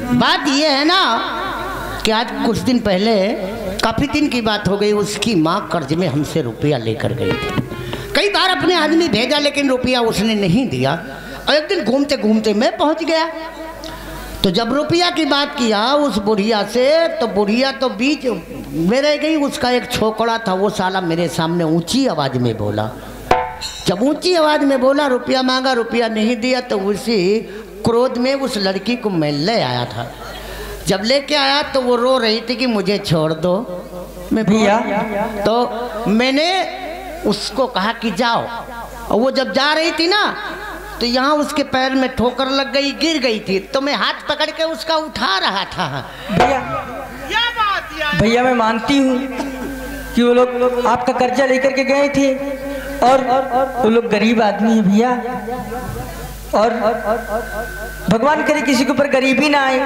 बात ये है ना कि आज कुछ दिन पहले, काफ़ी दिन की बात हो गई, उसकी माँ कर्ज में हमसे रुपया लेकर गई थी। कई बार अपने आदमी भेजा लेकिन रुपया उसने नहीं दिया। और एक दिन घूमते घूमते मैं पहुंच गया, तो जब रुपया की बात किया उस बुढ़िया से, तो बुढ़िया तो बीच में रह गई। उसका एक छोकरा था, वो साला मेरे सामने ऊंची आवाज़ में बोला। जब ऊंची आवाज़ में बोला, रुपया मांगा, रुपया नहीं दिया, तो उसी क्रोध में उस लड़की को मैं ले आया था। जब लेके आया तो वो रो रही थी कि मुझे छोड़ दो। मैं भैया, तो मैंने उसको कहा कि जाओ। और वो जब जा रही थी ना, तो यहाँ उसके पैर में ठोकर लग गई, गिर गई थी। तो मैं हाथ पकड़ के उसका उठा रहा था। भैया मैं मानती हूँ कि वो लोग आपका कर्जा लेकर के गए थे और वो लोग गरीब आदमी है भैया, और भगवान करे किसी के ऊपर गरीबी ना आए,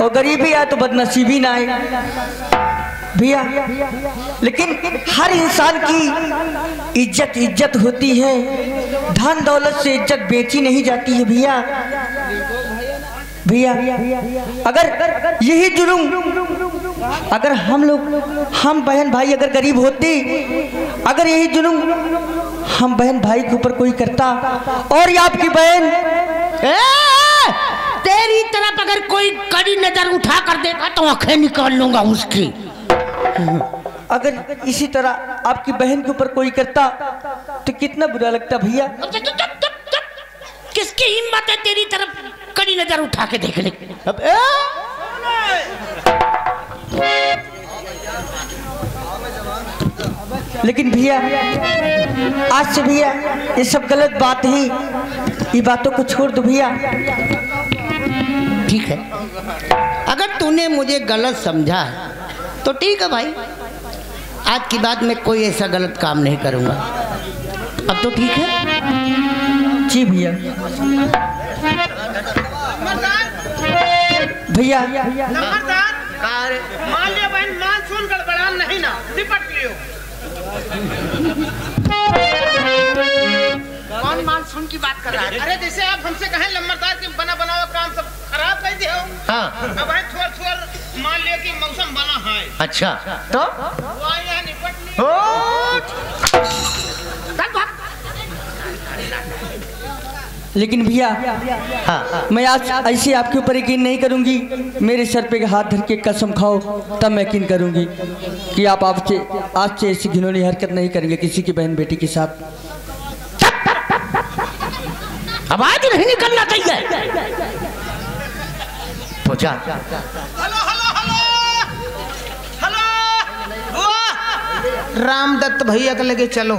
और गरीबी आए तो बदनसीबी ना आए भैया। लेकिन हर इंसान की इज्जत होती है, धन दौलत से इज्जत बेची नहीं जाती है भैया। अगर यही जुल्म, अगर हम बहन भाई अगर गरीब होते, अगर यही जुल्म हम बहन भाई के ऊपर कोई करता, और ये आपकी बहन तेरी तरफ अगर कोई कड़ी नजर उठा कर देगा तो आंखें निकाल लूंगा उसकी। अगर इसी तरह आपकी बहन के ऊपर कोई करता तो कितना बुरा लगता भैया। किसकी हिम्मत है तेरी तरफ कड़ी नजर उठा के देख ले। लेकिन भैया आज से भैया ये सब गलत बात है, ये बातों को छोड़ दो भैया। ठीक है, अगर तूने मुझे गलत समझा तो ठीक है भाई, आज की बात में कोई ऐसा गलत काम नहीं करूंगा। अब तो ठीक है जी भैया। भैया मान लिया बहन, मानसून गड़बड़ा नहीं ना, निपट लियो। कौन मानसून की बात कर रहा है? अरे जैसे आप हमसे कहें लम्बरदार की बना बनावा काम सब खराब कर दिया हो। हाँ। अब है थोड़ा मान लिया कि मौसम बना है। अच्छा तो वो यहाँ निपट लियो। लेकिन भैया हाँ, मैं आज ऐसे आपके ऊपर यकीन नहीं करूंगी। मेरे सर पे हाथ धर के कसम खाओ तब मैं यकीन करूंगी कि आप आज से ऐसी घिनौनी हरकत नहीं करेंगे किसी की बहन बेटी के साथ। आवाज नहीं निकलना चाहिए। पूछा hello hello hello hello, Ramdatt भैया के लगे चलो।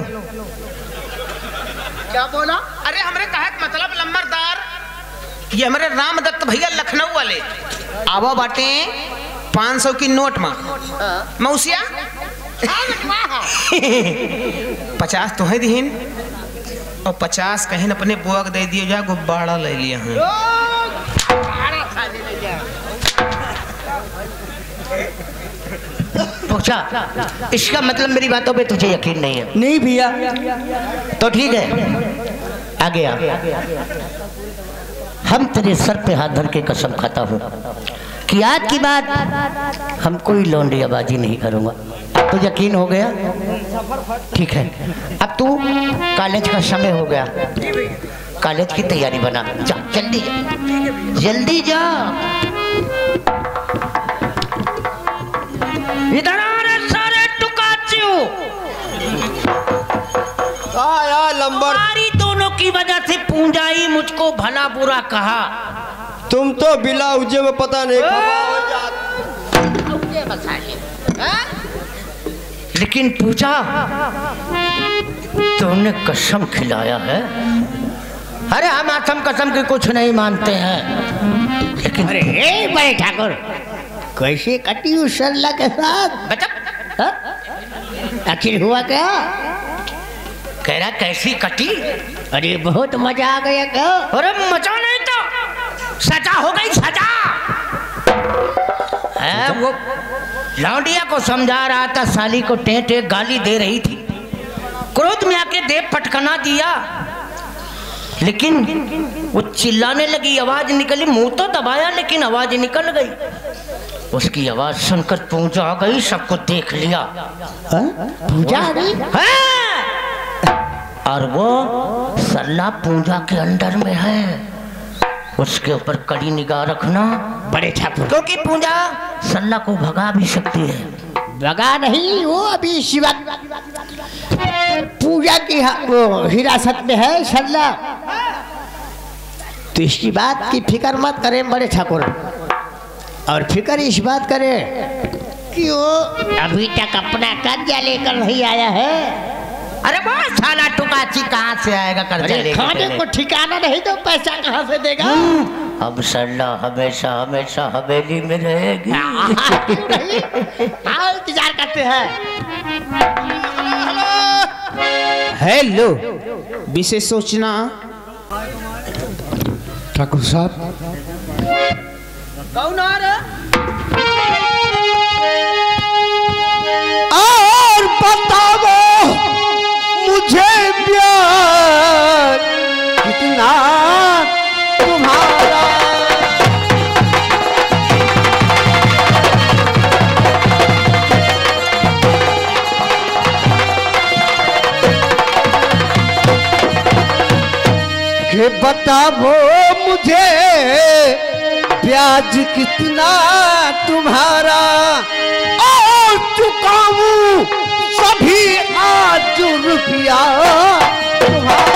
क्या बोला? अरे हमरे कहा मतलब लम्बरदार, ये हमारे रामदत्त भैया लखनऊ वाले आवा बाटे 500 की नोट में मौसिया 50 तो है दीन और 50 कहीं अपने बुआ को दे दिए जा, गुब्बारा ले लिया है। पूछा इसका मतलब मेरी बातों पे तुझे यकीन नहीं है? नहीं भैया। तो ठीक है, आगे आ। हम तेरे सर पे हाथ धर के कसम खाता हूँ कि आज की बात हम कोई लौंडियाबाजी नहीं करूँगा। अब तो यकीन हो गया? ठीक है, अब तू कॉलेज का समय हो गया, कॉलेज की तैयारी बना। जा जल्दी जा, जल्दी जा। इधर आ रे सारे टुकाचियों। तुम्हारी दोनों की वजह से पूंजाई मुझको भला बुरा कहा। तुम तो बिला उजे में पता नहीं लेकिन पूछा तुमने कसम खिलाया है? अरे हम आसम कसम के कुछ नहीं मानते हैं, लेकिन अरे बड़े ठाकुर कैसे कटी उस सरला के साथ? बता आखिर हुआ क्या? कह रहा कैसी कटी? अरे बहुत मजा आ गया क्या? अरे मजा नहीं तो सजा हो गई, सजा है। वो लौंडिया को समझा रहा था, साली को टेंटे गाली दे रही थी, क्रोध में आके दे पटकना दिया। लेकिन वो चिल्लाने लगी, आवाज निकली, मुंह तो दबाया लेकिन आवाज निकल गई। उसकी आवाज सुनकर पूजा आ गई, सबको देख लिया। पूजा आ गई? और वो सरला पूजा के अंडर में है, उसके ऊपर कड़ी निगाह रखना बड़े ठाकुर, क्योंकि पूजा सरला को भगा भी सकती है। भगा नहीं, वो अभी इसी वक्त पूजा की वो हिरासत में है सरला। तो इसकी बात की फिक्र मत करें बड़े ठाकुर, और फिक्र इस बात करें कि वो अभी तक अपना कर्जा लेकर नहीं आया है। अरे बहुत साला टुकाची कहाँ से आएगा कर्जा लेकर? खाने को ठिकाना नहीं तो पैसा कहाँ से देगा? अब सरला हमेशा हमेशा हवेली में रहेगी। आओ इंतजार करते हैं। हेलो, विशेष सोचना ठाकुर साहब, कौन आ रहा? और बताओ मुझे प्यार कितना तुम्हारा। कि बताओ मुझे ब्याज कितना तुम्हारा, और चुकाऊं सभी आज रुपया तुम्हारा।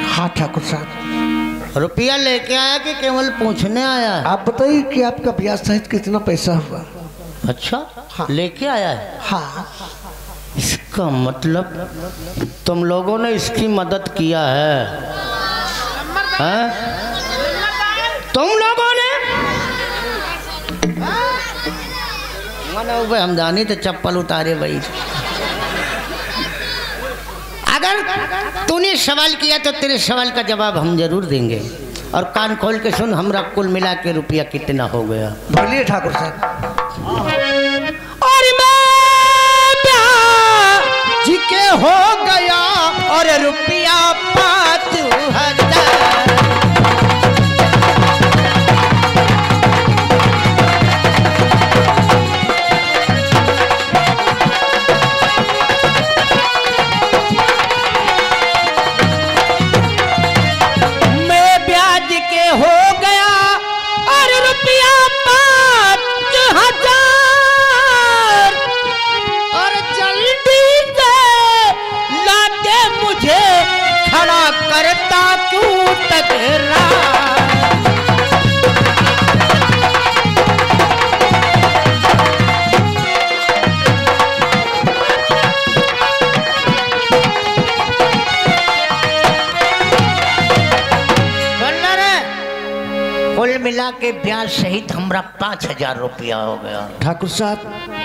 हाँ ठाकुर साहब, रुपया लेके आया कि केवल पूछने आया? आप बताइए कि आपका ब्याज सहित कितना पैसा हुआ? अच्छा, हाँ। लेके आया है। हाँ इसका मतलब तुम लोगों ने इसकी मदद किया है, हैं? तुम लोगों ने मनो हम जानी तो चप्पल उतारे भाई। अगर तूने सवाल किया तो तेरे सवाल का जवाब हम जरूर देंगे, और कान खोल के सुन, हमरा कुल मिला के रुपया कितना हो गया? बोलिए ठाकुर साहब। और मैं ब्याज के हो गया और रुपया 5,000। करता क्यों टकरा? कुल मिला के ब्याज सहित हमरा 5,000 रुपया हो गया। ठाकुर साहब,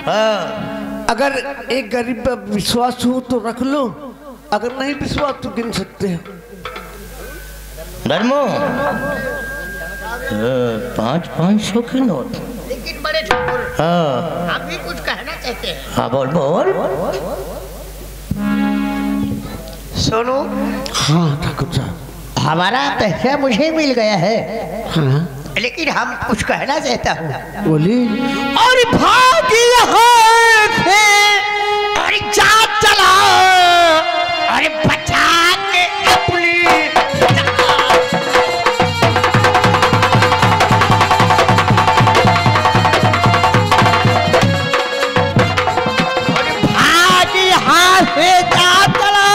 हाँ। अगर एक गरीब पर विश्वास हो तो रख लो, अगर नहीं विश्वास तो गिन सकते हो। धर्मो 500 के नोट। लेकिन बड़े ठाकुर, हाँ, आप भी कुछ कहना चाहते हैं? हाँ बोल बोल। सुनो, हाँ ठाकुर साहब, हमारा पैसा मुझे मिल गया है, हाँ लेकिन हम कुछ कहना चाहता हूँ। बोली। और भाग यहाँ से और जा चला और बचा के अपनी भाग यहाँ से जा चला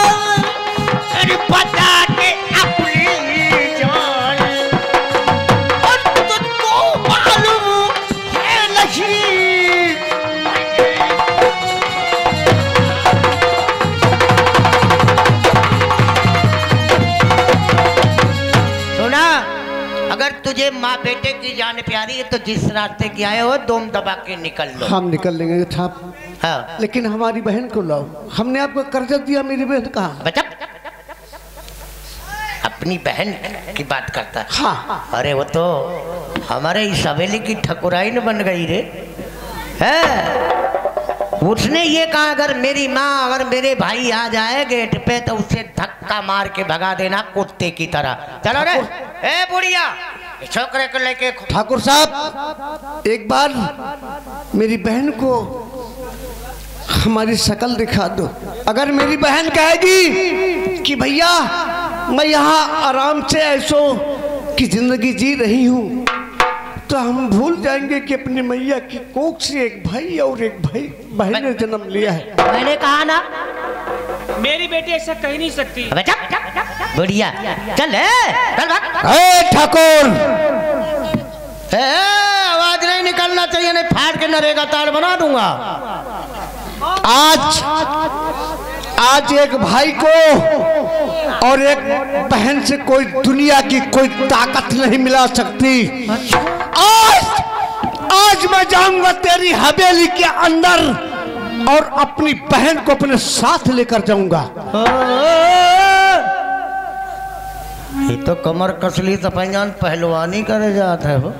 और बचा के अपनी जान। और तुझको मालूम है नहीं, सुना, अगर तुझे माँ बेटे की जान प्यारी है तो जिस रास्ते की आए हो दोम दबा के निकल लो। हम निकल लेंगे साहब, हाँ, लेकिन हमारी बहन को लाओ। हमने आपको कर्जा दिया, मेरी बहन कहाँ? बचा अपनी बहन की बात करता है। हाँ। अरे वो तो हमारे इस हवेली की ठकुराई न बन गई रे है। उसने ये कहा अगर मेरी माँ अगर मेरे भाई आ जाए गेट पे तो उसे धक्का मार के भगा देना कुत्ते की तरह। चलो रे ए बुढ़िया छोकरे को लेके। ठाकुर साहब एक बार मेरी बहन को हमारी शक्ल दिखा दो। अगर मेरी बहन कहेगी कि भैया मैं यहाँ आराम से ऐसो की जिंदगी जी रही हूँ तो हम भूल जाएंगे कि अपनी मैया की कोख से एक भाई और एक भाई बहन ने जन्म लिया है। मैंने कहा ना मेरी बेटी ऐसा कह नहीं सकती। अबे चल बुढ़िया चल चल ठाकुर आवाज नहीं निकलना चाहिए नहीं फाड़ के नरेगा ताड़ बना दूंगा। आज एक भाई को और एक बहन से कोई दुनिया की कोई ताकत नहीं मिला सकती। आज मैं जाऊंगा तेरी हवेली के अंदर और अपनी बहन को अपने साथ लेकर जाऊंगा। ये तो कमर कसली सफाईजान पहलवानी करे जाता है वो।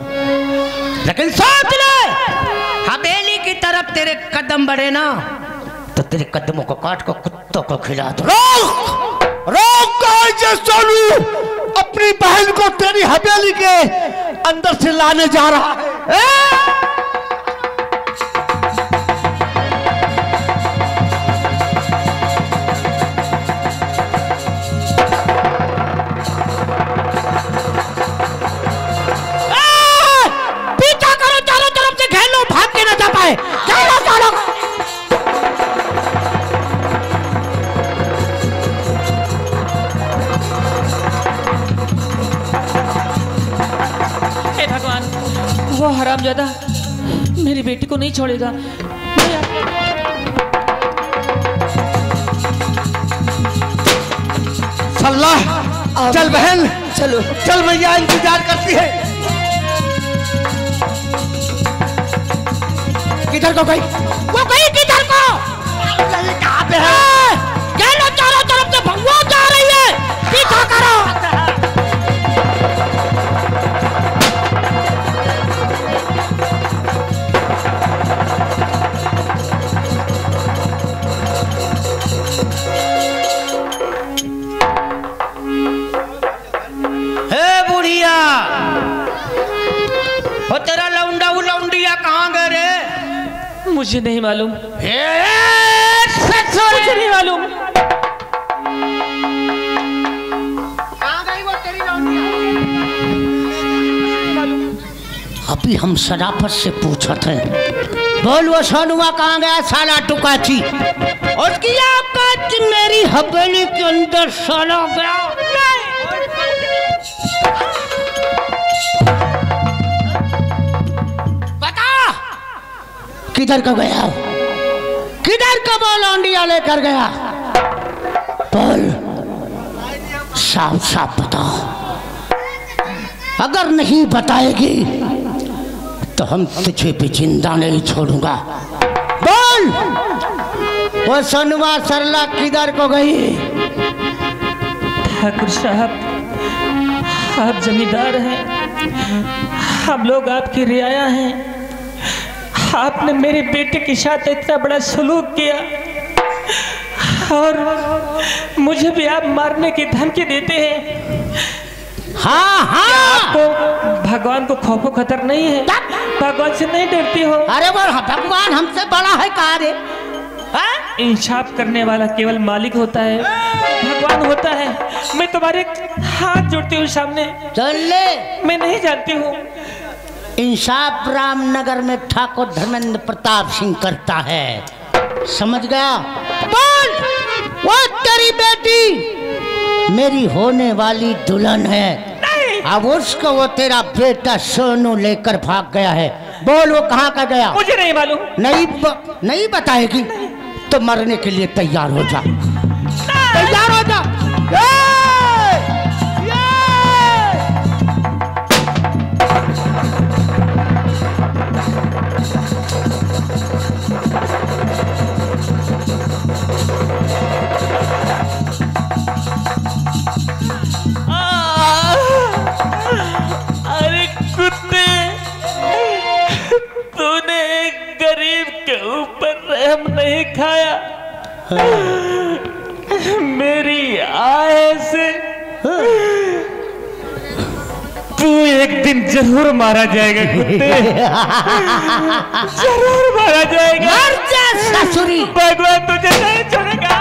लेकिन सोच ले हवेली की तरफ तेरे कदम बढ़े ना तो तेरे कदमों को काट कर कुत्तों को खिला दो। रोक सोनू अपनी बहन को तेरी हवेली के अंदर से लाने जा रहा है। पीछा करो चारों तरफ से घेर लो भाग के न जा पाए। चलो चलो वो हरामजादा मेरी बेटी को नहीं छोड़ेगा। सल्लाह चल बहन चलो चल मैया इंतजार करती है। किधर को गई वो गई किधर को कहाँ पे है? चलो चारों तरफ से भगवा जा रही है पीछा करो। तेरा लौंडा लौंडिया कहाँ गए रे? मुझे नहीं मालूम। मुझे नहीं मालूम। कहाँ गई वो तेरी लौंडिया? अभी हम शराफत से पूछा थे बोल वो सोनुआ कहाँ गया साला टुकाची? उसकी औकात मेरी हवेली के अंदर साला गया। किधर का गया? किधर का बोल लौंडिया लेकर गया? बोल साफ साफ बताओ। अगर नहीं बताएगी तो हम तुझे भी जिंदा नहीं छोड़ूंगा। बोल वो सोनुआ सरला किधर को गई? ठाकुर साहब आप जमींदार हैं, हम लोग आपकी रियाया हैं। आपने मेरे बेटे के साथ इतना बड़ा सलूक किया और मुझे भी आप मारने की धमकी देते हैं। हाँ हाँ आपको भगवान को खौफो खतर नहीं है? भगवान से नहीं डरती हो? अरे वो भगवान हमसे बड़ा है कहा रे? इंसाफ करने वाला केवल मालिक होता है, भगवान होता है। मैं तुम्हारे हाथ जोड़ती हूँ सामने। चल ले मैं नहीं जानती हूँ। इंसाफ रामनगर में ठाकुर धर्मेंद्र प्रताप सिंह करता है, समझ गया? बोल वो तेरी बेटी मेरी होने वाली दुल्हन है। अब उसको वो तेरा बेटा सोनू लेकर भाग गया है। बोल वो कहाँ का गया? मुझे नहीं मालूम। नहीं बताएगी तो मरने के लिए तैयार हो जा। तैयार हो जा। मेरी आय से तू एक दिन जरूर मारा जाएगा कुत्ते, जरूर मारा जाएगा। मर जा ससुरी। भगवान तुझे नहीं छोड़ेगा।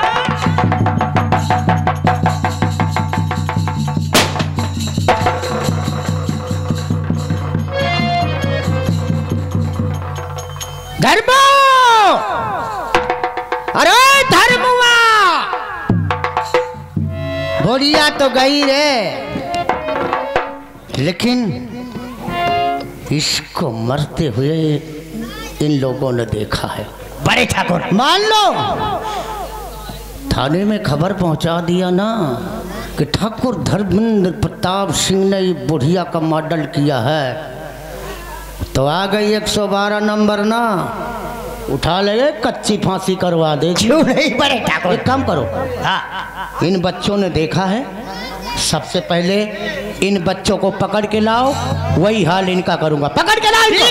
धर्मो, अरे धर्मुआ, बुढ़िया तो गई रे, लेकिन इसको मरते हुए इन लोगों ने देखा है। बड़े ठाकुर मान लो थाने में खबर पहुंचा दिया ना कि ठाकुर धर्मेंद्र प्रताप सिंह ने ये बुढ़िया का मर्डर किया है, तो आ गई 112 नंबर ना, उठा ले, कच्ची फांसी करवा दे। क्यों नहीं बड़े ठाकुर? एक काम करो, हाँ इन बच्चों ने देखा है, सबसे पहले इन बच्चों को पकड़ के लाओ, वही हाल इनका करूंगा। पकड़ के लाओ इनको।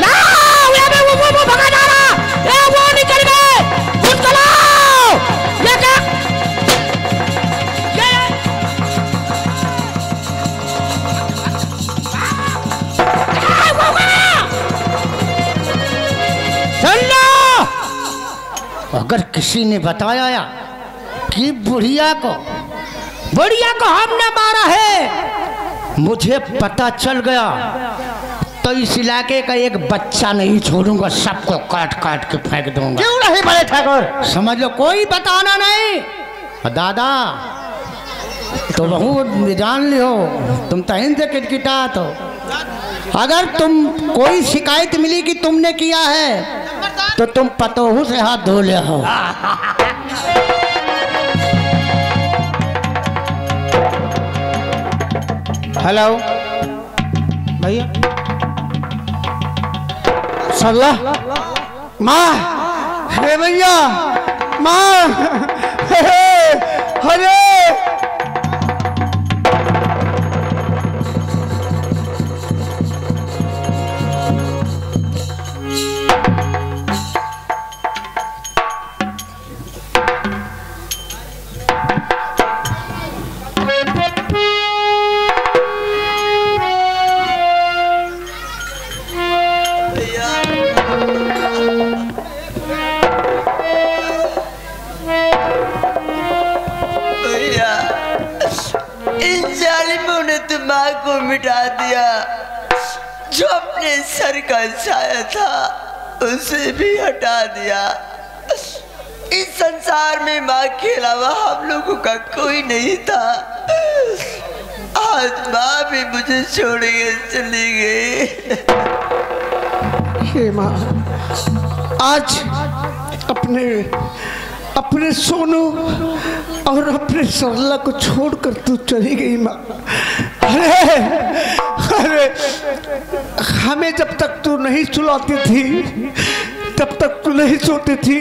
लाओ, ये वो भगा जा रहा, ये वो निकल गए, उसको लाओ। ये क्या? सुन लो, अगर किसी ने बताया कि बुढ़िया को हमने मारा है, मुझे पता चल गया, तो इस इलाके का एक बच्चा नहीं छोड़ूंगा, सबको काट काट के फेंक दूंगा। क्यों नहीं बड़े ठाकुर? समझ लो, कोई बताना नहीं। दादा तो बहु जान लियो, तुम तहिन से किटकिटा, तो अगर तुम कोई शिकायत मिली कि तुमने किया है तो तुम पतोहू से हाथ धो ले हो। हेलो भैया सल्ला माँ, हे भैया माँ, अरे माँ को मिटा दिया, जो अपने सर का साया था उसे भी हटा दिया। इस संसार में माँ के अलावा हम लोगों का कोई नहीं था। आज माँ भी मुझे छोड़ के चली गई। हे माँ, आज अपने सोनू और अपने सरला को छोड़कर तू चली गई माँ। अरे हमें जब तक तू नहीं सुलाती थी तब तक तू नहीं सोती थी,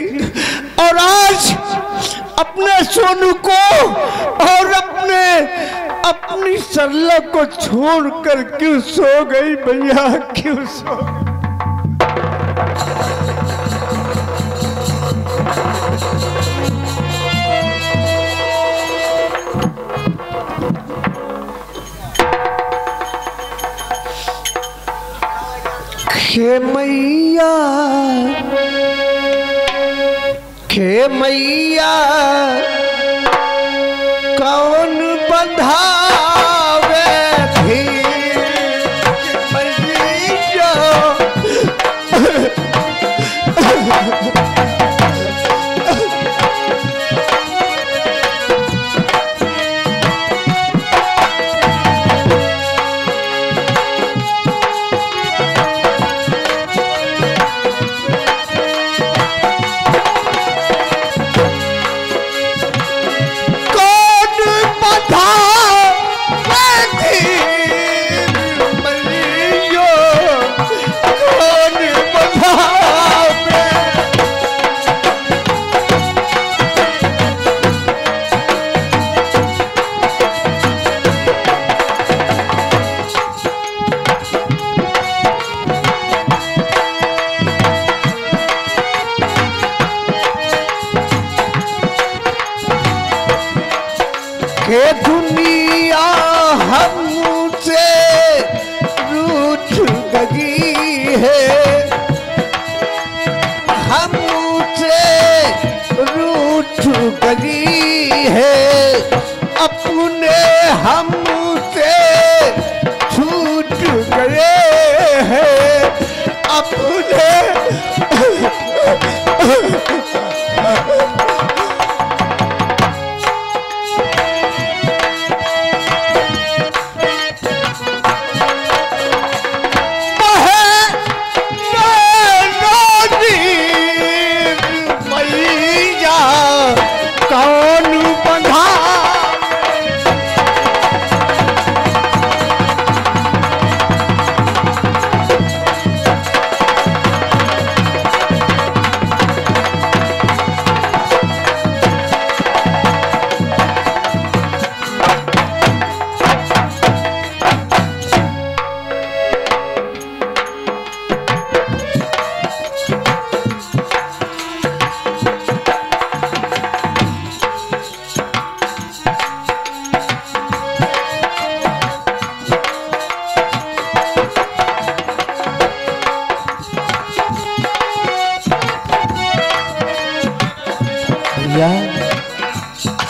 और आज अपने सोनू को और अपनी सरला को छोड़कर क्यों सो गई भैया, क्यों सो? खे मैया कौन बंधावे थी मैया, कौन बंधा के दुनिया हमसे रूठ गई है, हमसे रूठ गई है, अपने हमसे छूट गए हैं, अपने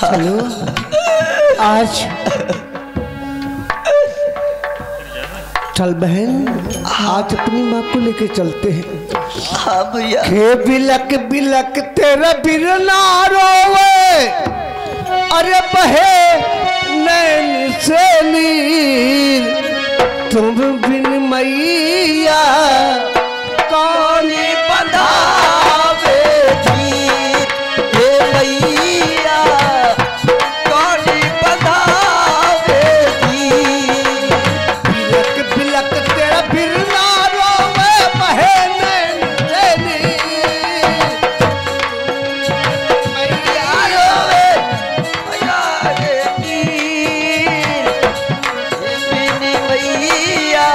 चलो आज चल बहन, आज अपनी माँ को लेके चलते हैं। हाँ भैया। के बिलक बिलक तेरा बिरना रोवे, अरे बहे नैन से नीर, तुम बिन मैया कौन बंधावे वीर, हे मैया कौन बंधावे वीर। बिलक बिलक तेरा बिरना रोवे, बहे नैन से नीर, मैया रोवे मैया रे वीर, हे बिन मैया।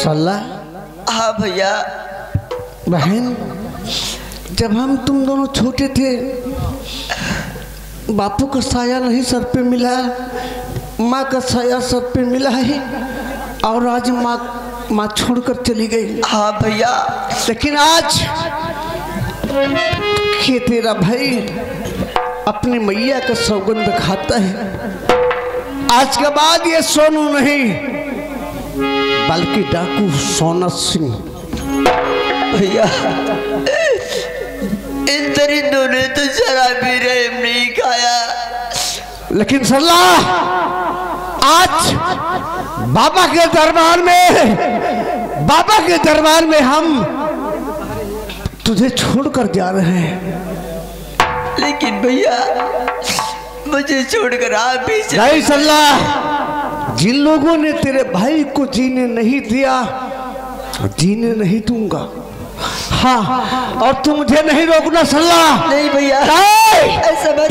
सल्ला हाँ भैया। बहन, जब हम तुम दोनों छोटे थे, बापू का साया नहीं सर पे मिला, माँ का साया सर पे मिला है, और आज माँ छोड़कर चली गई। हाँ भैया। लेकिन आज ये तेरा भाई अपनी मैया का सौगंध खाता है। आज के बाद ये सोनू नहीं बल्कि डाकू सोना सिंह। भैया इन दरिंदों ने तो शराबी रहम नहीं खाया। लेकिन सल्लाह, आज बाबा के दरबार में हम तुझे छोड़कर जा रहे हैं। लेकिन भैया मुझे छोड़कर आप भी नहीं सल्लाह, जिन लोगों ने तेरे भाई को जीने नहीं दिया, जीने नहीं दूंगा। हाँ, और तू मुझे नहीं रोकना सल्लाह। नहीं भैया, नहीं, ऐसा मत।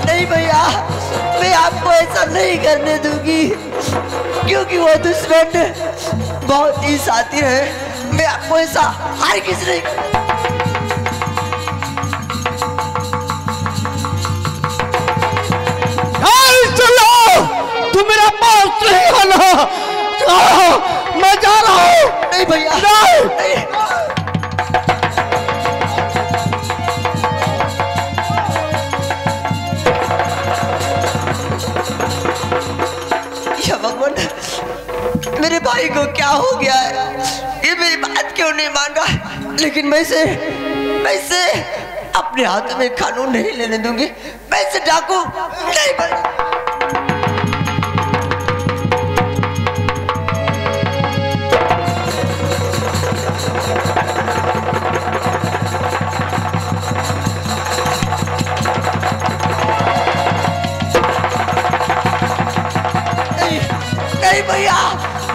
नहीं भैया, मैं आपको ऐसा नहीं करने दूंगी, क्योंकि वो दुश्मन बहुत ही शातिर है। मैं आपको ऐसा हर किसी नहीं। तू मेरा पास नहीं आना, मैं जा रहा हूँ। नहीं भैया, नहीं। या भगवान, मेरे भाई को क्या हो गया है? ये मेरी बात क्यों नहीं मान रहा है? लेकिन मैं इसे अपने हाथ में कानून नहीं लेने दूंगी। मैं इसे डाकू नहीं बन। नहीं भैया,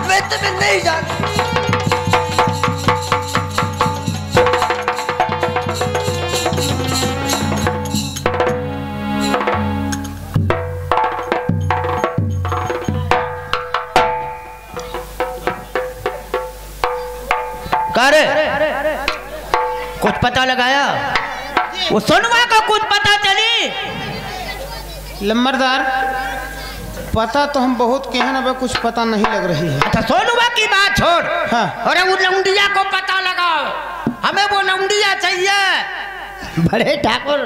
मैं तुम्हें मैं नहीं जानता। करे कुछ पता लगाया? वो सोनुआ का कुछ पता चली? लम्बरदार, पता तो हम बहुत कहे ना, कुछ पता नहीं लग रही है। अच्छा सोनुआ की बात छोड़। हाँ। अरे वो लौंडिया को पता लगाओ, हमें वो लौंडिया चाहिए। बड़े ठाकुर,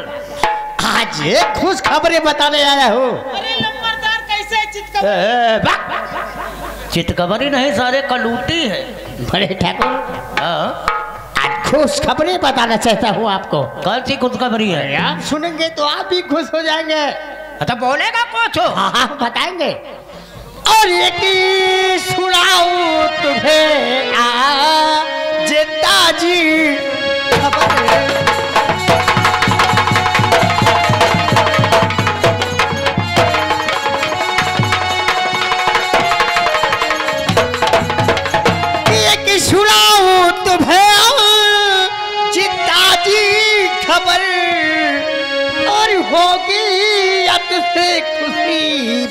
आज ये खुश खबरें बताने आया हो। अरे लम्बरदार, कैसे चितकबरी नहीं, सारे कलूटी है। बड़े ठाकुर, आज खुश खबरें बताना चाहता हूँ आपको। कौन सी खुश खबरी है? आप सुनेंगे तो आप भी खुश हो जाएंगे। अच्छा बोलेगा कुछ? हाँ बताएंगे। और एक सुनाऊं तुम्हें ताजी खबर। सुनाऊं तुम्हें ताजी खबर, और होगी अब से खुशी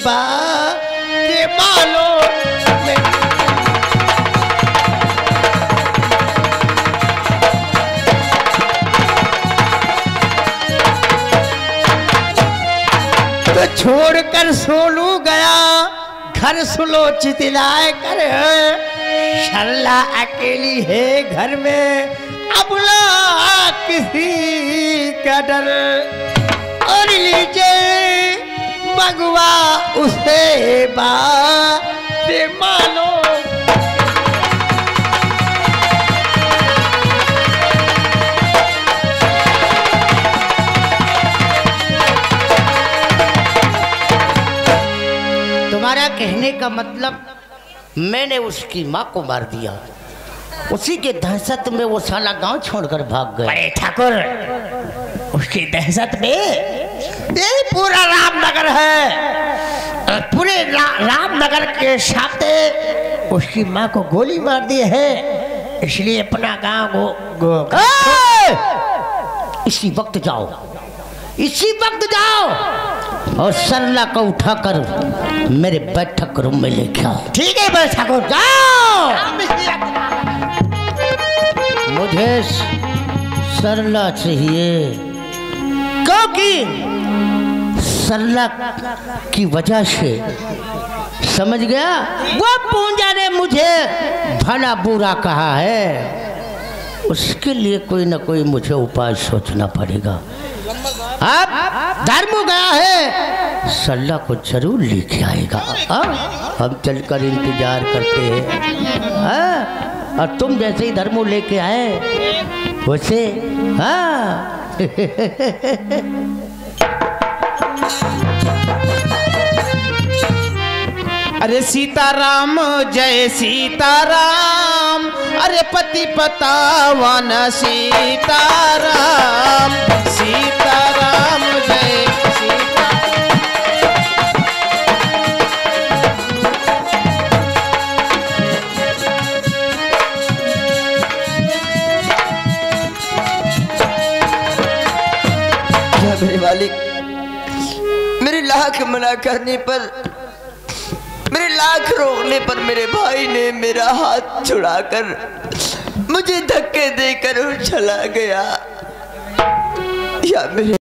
बात के मालो में। तो छोड़कर सोनू गया घर, सुलो चितिलाए कर। शर्ला अकेली है घर में, अब ना किसी का डर। और लीजिए मगवा उसे बात मानो। तुम्हारा कहने का मतलब मैंने उसकी माँ को मार दिया, उसी के दहशत में वो साला गांव छोड़कर भाग गए। बड़े ठाकुर, उसकी दहशत में ये पूरा रामनगर है, पूरे रामनगर के साथे उसकी माँ को गोली मार दी है। इसलिए अपना गांव इसी वक्त जाओ, इसी वक्त जाओ और सरला को उठाकर मेरे बैठक रूम में लेके आओ। ठीक है बड़े ठाकुर, जाओ। मुझे सरला चाहिए, क्योंकि सरला की वजह से, समझ गया, वो पूंजा ने मुझे भला बुरा कहा है, उसके लिए कोई ना कोई मुझे उपाय सोचना पड़ेगा। अब धर्म गया है, सरला को जरूर लेके आएगा। हम चलकर इंतजार करते हैं। और तुम जैसे ही धर्मो लेके आए वैसे अरे सीताराम जय सीताराम, अरे पति पतावन सीताराम, सीताराम जय मेरे मालिक, मेरे लाख मना करने पर, मेरे लाख रोकने पर मेरे भाई ने मेरा हाथ छुड़ाकर मुझे धक्के देकर चला गया। या मेरे